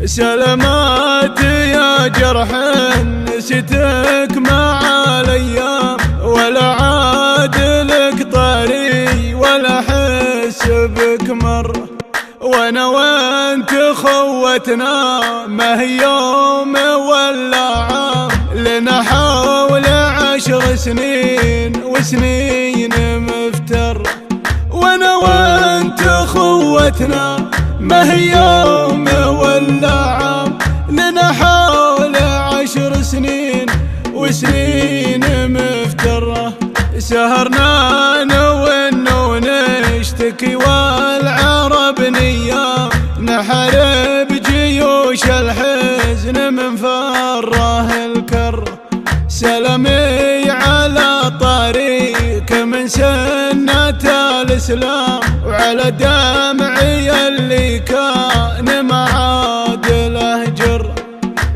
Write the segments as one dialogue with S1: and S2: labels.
S1: سلامات يا جرح نسيتك مع الايام، ولا عاد لك طاري ولا احس بك مر. وانا وانت خوتنا ما هي يوم ولا عام، لنا حول 10 سنين وسنين مفتر. وانا وانت خوتنا ما هي يوم ولا عام، لنا حول 10 سنين وسنين مفترة. سهرنا نون ونشتكي والعرب نيام، نحارب جيوش الحزن من فره الكر. سلامي على طريق من سنة الإسلام، وعلى دمعي اللي كان معاد له جر.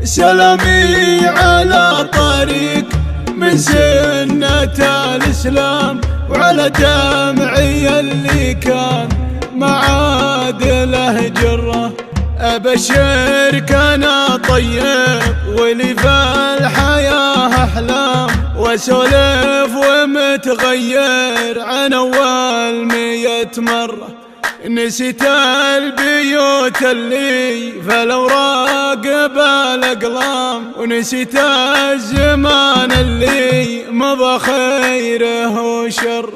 S1: سلامي على طريق من سنة الإسلام، وعلى دمعي اللي كان معاد له جره. أبشرك أنا طيب ولي في الحياة أحلام، وأسولف ومتغير عن أول 100 مرة. نسيت البيوت اللي في الأوراق بالأقلام، ونسيت الزمان اللي مضى خيره وشر.